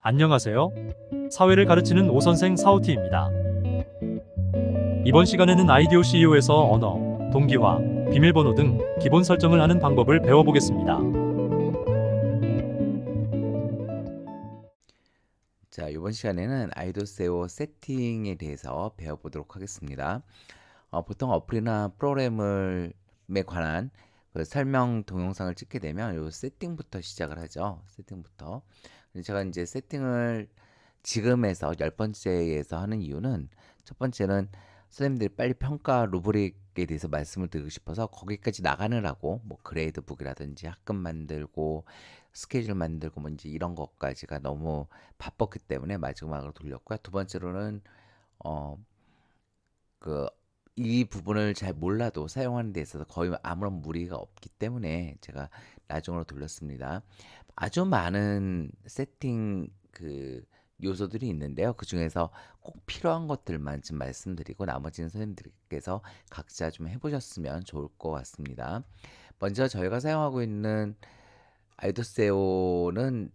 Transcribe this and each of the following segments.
안녕하세요. 사회를 가르치는 오선생 사오티입니다. 이번 시간에는 아이디오 CEO에서 언어, 동기화, 비밀번호 등 기본 설정을 하는 방법을 배워보겠습니다. 자, 이번 시간에는 아이디오 SEO 세팅에 대해서 배워보도록 하겠습니다. 보통 어플이나 프로그램에 관한 그 설명 동영상을 찍게 되면 이 세팅부터 시작을 하죠. 세팅부터. 근데 제가 이제 세팅을 지금에서 10번째에서 하는 이유는, 첫 번째는 선생님들이 빨리 평가 루브릭에 대해서 말씀을 드리고 싶어서 거기까지 나가느라고 뭐 그레이드북이라든지 학급 만들고 스케줄 만들고 뭐 이제 이런 것까지가 너무 바빴기 때문에 마지막으로 돌렸고요. 두 번째로는 어 그 이 부분을 잘 몰라도 사용하는 데 있어서 거의 아무런 무리가 없기 때문에 제가 나중으로 돌렸습니다. 아주 많은 세팅 요소들이 있는데요. 그 중에서 꼭 필요한 것들만 좀 말씀드리고 나머지는 선생님들께서 각자 좀 해보셨으면 좋을 것 같습니다. 먼저 저희가 사용하고 있는 아이도세오는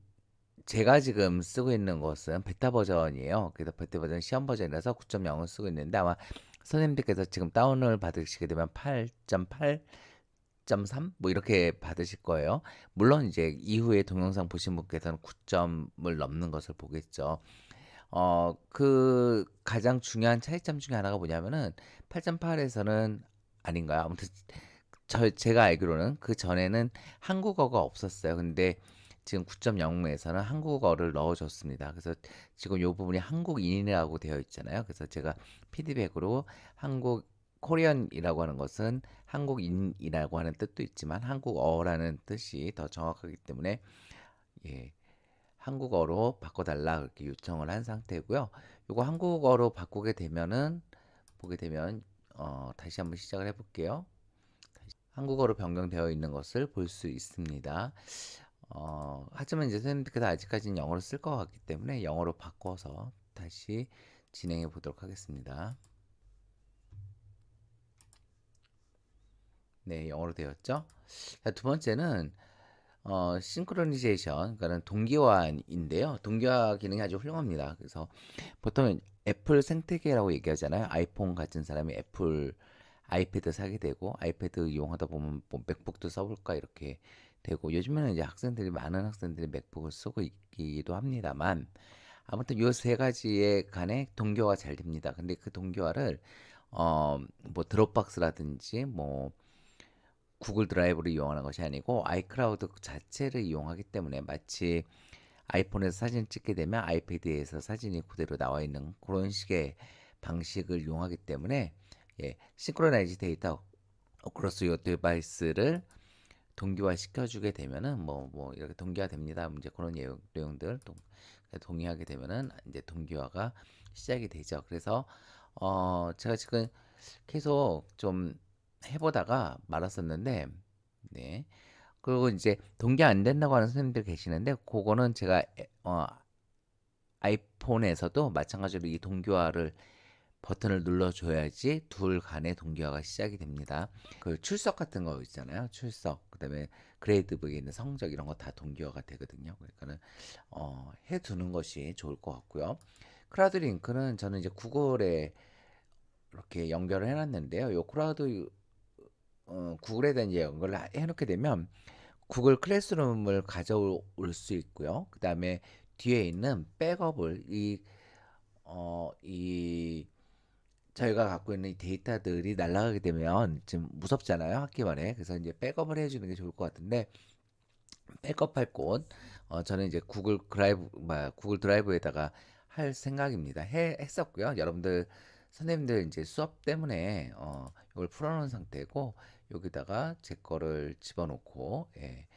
제가 지금 쓰고 있는 것은 베타 버전이에요. 그래서 베타 버전 시험 버전이라서 9.0을 쓰고 있는데, 아마 선생님들께서 지금 다운을 받으시게 되면 8.8.3 뭐 이렇게 받으실 거예요. 물론 이제 이후에 동영상 보신 분께서는 9점을 넘는 것을 보겠죠. 그 가장 중요한 차이점 중에 하나가 뭐냐면은 8.8에서는 아닌가요? 아무튼 제가 알기로는 그 전에는 한국어가 없었어요. 근데 지금 9.0에서는 한국어를 넣어줬습니다. 그래서 지금 이 부분이 한국인이라고 되어 있잖아요. 그래서 제가 피드백으로 한국 코리안이라고 하는 것은 한국인이라고 하는 뜻도 있지만 한국어라는 뜻이 더 정확하기 때문에, 예, 한국어로 바꿔달라 그렇게 요청을 한 상태고요. 이거 한국어로 바꾸게 되면은 보게 되면 다시 한번 시작을 해볼게요. 한국어로 변경되어 있는 것을 볼 수 있습니다. 하지만 이제 선생님들께서 아직까지는 영어로 쓸 것 같기 때문에 영어로 바꿔서 다시 진행해 보도록 하겠습니다. 네, 영어로 되었죠. 자, 두 번째는 싱크로니제이션, 그러니까 동기화인데요. 동기화 기능이 아주 훌륭합니다. 그래서 보통 애플 생태계라고 얘기하잖아요. 아이폰 가진 사람이 애플 아이패드 사게 되고, 아이패드 이용하다 보면 뭐 맥북도 써볼까 이렇게 되고, 요즘에는 이제 많은 학생들이 맥북을 쓰고 있기도 합니다만, 아무튼 이 세 가지에 간에 동기화가 잘 됩니다. 근데 그 동기화를 뭐 드롭박스라든지 뭐 구글 드라이브를 이용하는 것이 아니고 아이클라우드 자체를 이용하기 때문에, 마치 아이폰에서 사진 찍게 되면 아이패드에서 사진이 그대로 나와 있는 그런 식의 방식을 이용하기 때문에, 예, 싱크로나이즈 데이터 어크로스 요 디바이스를 동기화 시켜주게 되면은 뭐 이렇게 동기화 됩니다. 이제 그런 내용들 동의하게 되면은 이제 동기화가 시작이 되죠. 그래서 제가 지금 계속 좀 해보다가 말았었는데, 네. 그리고 이제 동기 안 된다고 하는 선생님들 계시는데, 그거는 제가 아이폰에서도 마찬가지로 이 동기화를 버튼을 눌러줘야지 둘 간의 동기화가 시작이 됩니다. 그 출석 같은 거 있잖아요. 출석, 그다음에 그레이드북에 있는 성적 이런 거 다 동기화가 되거든요. 그러니까는 해두는 것이 좋을 것 같고요. 크라우드 링크는 저는 이제 구글에 이렇게 연결을 해놨는데요. 요 구글에 대한 이제 연결을 해놓게 되면 구글 클래스룸을 가져올 수 있고요. 그 다음에 뒤에 있는 백업을 이 저희가 갖고 있는 이 데이터들이 날아가게 되면 좀 무섭잖아요, 학기 말에. 그래서 이제 백업을 해주는 게 좋을 것 같은데, 백업할 곳, 저는 이제 구글 드라이브에다가 할 생각입니다. 했었고요. 여러분들 선생님들 이제 수업 때문에 이걸 풀어놓은 상태고, 여기다가 제 거를 집어넣고, 예,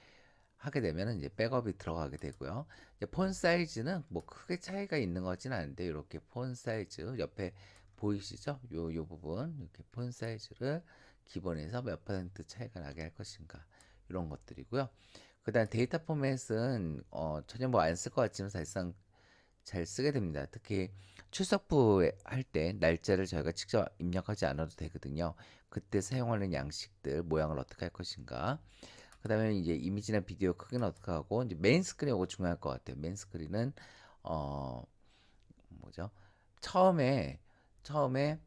하게 되면 이제 백업이 들어가게 되고요. 이제 폰 사이즈는 뭐 크게 차이가 있는 것은 않은데, 이렇게 폰 사이즈 옆에 보이시죠? 요 부분 이렇게 폰 사이즈를 기본에서 몇 퍼센트 차이가 나게 할 것인가, 이런 것들이고요. 그다음 데이터 포맷은 전혀 뭐 안 쓸 것 같지만 사실상 잘 쓰게 됩니다. 특히 출석부 할 때 날짜를 저희가 직접 입력하지 않아도 되거든요. 그때 사용하는 양식들 모양을 어떻게 할 것인가. 그다음에 이제 이미지나 비디오 크기는 어떻게 하고, 이제 메인 스크린 이거 중요할 것 같아요. 메인 스크린은 어 뭐죠? 처음에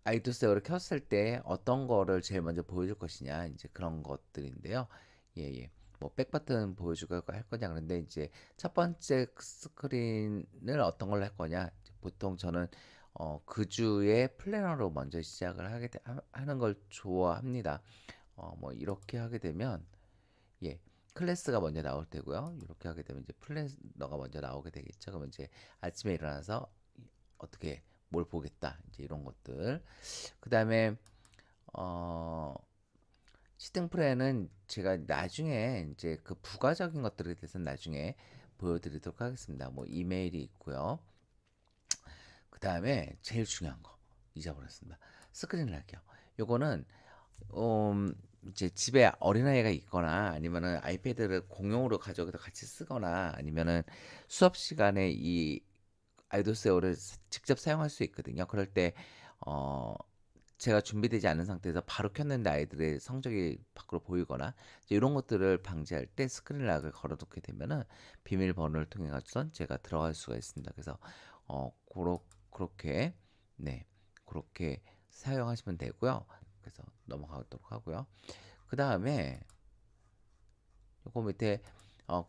아이돌 세어를 켰을 때 어떤 거를 제일 먼저 보여줄 것이냐 이제 그런 것들인데요. 예예. 뭐 백버튼 보여주고 할 거냐 그런데 이제 첫 번째 스크린을 어떤 걸로 할 거냐 보통 저는 그 주에 플래너로 먼저 시작을 하는 걸 좋아합니다. 뭐 이렇게 하게 되면 예 클래스가 먼저 나올 테고요. 이렇게 하게 되면 이제 플래너가 먼저 나오게 되겠죠. 그러면 이제 아침에 일어나서 어떻게 뭘 보겠다 이제 이런 것들. 그다음에 어 시팅 프레는 제가 나중에 이제 그 부가적인 것들에 대해서는 나중에 보여드리도록 하겠습니다. 뭐 이메일이 있고요. 그다음에 제일 중요한 거 잊어버렸습니다. 스크린 락이요. 요거는 이제 집에 어린아이가 있거나 아니면은 아이패드를 공용으로 가져가서 같이 쓰거나 아니면은 수업 시간에 이 아이도세오를 직접 사용할 수 있거든요. 그럴 때 어, 제가 준비되지 않은 상태에서 바로 켰는데 아이들의 성적이 밖으로 보이거나 이제 이런 것들을 방지할 때 스크린 락을 걸어놓게 되면은 비밀번호를 통해 가지고 제가 들어갈 수가 있습니다. 그래서 그렇게 네 그렇게 사용하시면 되고요. 그래서 넘어가도록 하고요. 그 다음에 요거 밑에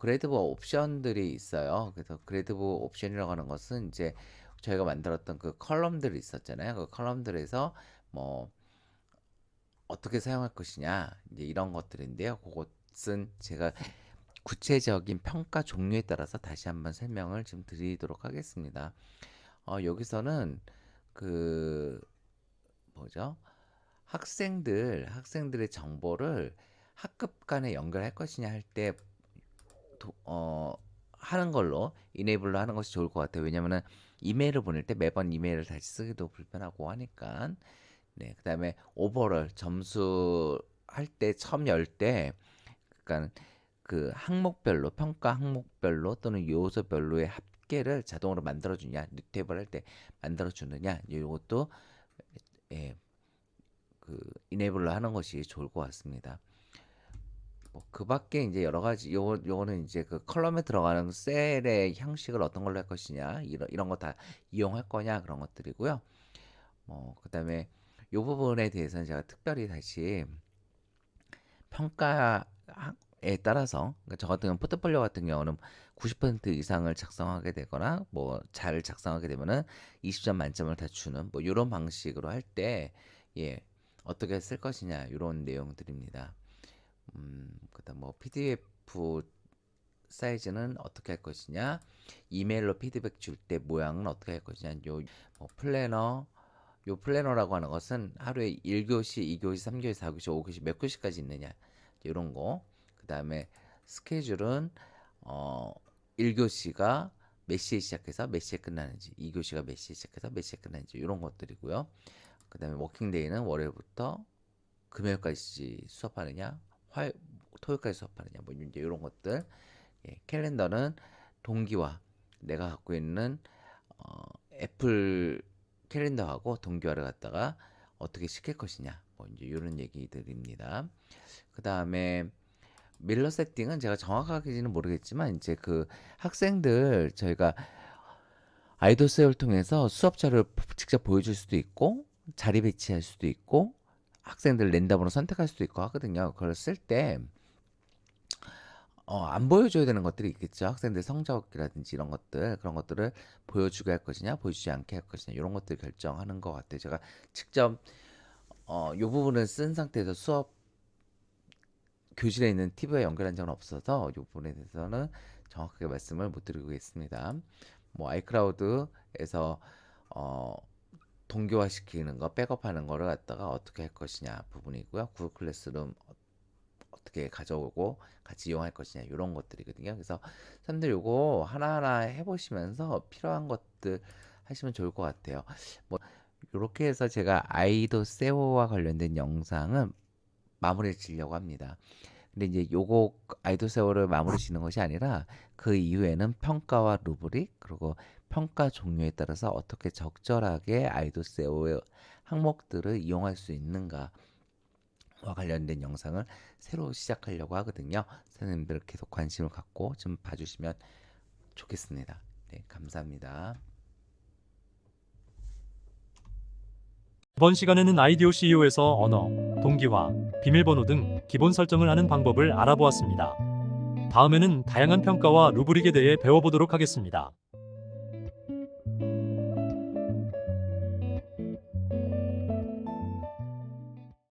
그레이드부 옵션들이 있어요. 그래서 그레이드부 옵션이라고 하는 것은 이제 저희가 만들었던 그 컬럼들이 있었잖아요. 그 컬럼들에서 뭐 어떻게 사용할 것이냐 이제 이런 것들인데요. 그것은 제가 구체적인 평가 종류에 따라서 다시 한번 설명을 좀 드리도록 하겠습니다. 여기서는 그 뭐죠? 학생들의 정보를 학급 간에 연결할 것이냐 할 때 하는 걸로 이네이블로 하는 것이 좋을 것 같아요. 왜냐면은 이메일을 보낼 때 매번 이메일을 다시 쓰기도 불편하고 하니까. 네, 그다음에 오버롤 점수 할 때 처음 열 때 그러니까 그 항목별로 평가 항목별로 또는 요소별로의 합계를 자동으로 만들어 주냐, 뉴테이블 할 때 만들어 주느냐 이것도 예, 그 이네이블로 하는 것이 좋을 것 같습니다. 뭐그 밖에 이제 여러 가지 요거는 이제 그 컬럼에 들어가는 셀의 형식을 어떤 걸로 할 것이냐 이런 거 다 이용할 거냐 그런 것들이고요. 그다음에 요 부분에 대해서는 제가 특별히 다시 평가에 따라서 그러니까 저 같은 경우는 포트폴리오 같은 경우는 90% 이상을 작성하게 되거나 뭐 잘 작성하게 되면은 20점 만점을 다 주는 뭐 이런 방식으로 할 때 예, 어떻게 쓸 것이냐 이런 내용들입니다. 그다음 뭐 PDF 사이즈는 어떻게 할 것이냐, 이메일로 피드백 줄 때 모양은 어떻게 할 것이냐, 뭐 요 플래너라고 하는 것은 하루에 1교시, 2교시, 3교시, 4교시, 5교시 몇 교시까지 있느냐 이런 거. 그다음에 스케줄은 1교시가 몇 시에 시작해서 몇 시에 끝나는지, 2교시가 몇 시에 시작해서 몇 시에 끝나는지 이런 것들이고요. 그다음에 워킹데이는 월요일부터 금요일까지 수업하느냐, 토요일까지 수업하느냐, 뭐 이제 이런 것들. 예, 캘린더는 동기화, 내가 갖고 있는 애플 캘린더하고 동기화를 갖다가 어떻게 시킬 것이냐, 뭐 이제 이런 얘기들입니다. 그 다음에 밀러 세팅은 제가 정확하게는 모르겠지만 이제 그 학생들 저희가 아이돌 세어를 통해서 수업자를 직접 보여줄 수도 있고 자리 배치할 수도 있고 학생들 랜덤으로 선택할 수도 있고 하거든요. 그걸 쓸 때 안 보여줘야 되는 것들이 있겠죠. 학생들 성적이라든지 이런 것들, 그런 것들을 보여주게 할 것이냐, 보여주지 않게 할 것이냐, 이런 것들 결정하는 것 같아요. 제가 직접, 요 부분을 쓴 상태에서 교실에 있는 TV와 연결한 적은 없어서 요 부분에 대해서는 정확하게 말씀을 못 드리겠습니다. 뭐, 아이클라우드에서, 어, 동기화시키는 거, 백업하는 거를 갖다가 어떻게 할 것이냐 부분이고요. 구글 클래스룸 어떻게 가져오고 같이 이용할 것이냐 이런 것들이거든요. 그래서 사람들 요거 하나하나 해보시면서 필요한 것들 하시면 좋을 것 같아요. 뭐 이렇게 해서 제가 아이도 세오와 관련된 영상은 마무리 지려고 합니다. 근데 이제 요거 아이도 세오를 마무리 지는 것이 아니라 그 이후에는 평가와 루브릭 그리고 평가 종류에 따라서 어떻게 적절하게 아이도 세오의 항목들을 이용할 수 있는가 관련된 영상을 새로 시작하려고 하거든요. 선생님들 계속 관심을 갖고 좀 봐주시면 좋겠습니다. 네, 감사합니다. 이번 시간에는 아이디오 CEO에서 언어, 동기화, 비밀번호 등 기본 설정을 하는 방법을 알아보았습니다. 다음에는 다양한 평가와 루브릭에 대해 배워보도록 하겠습니다.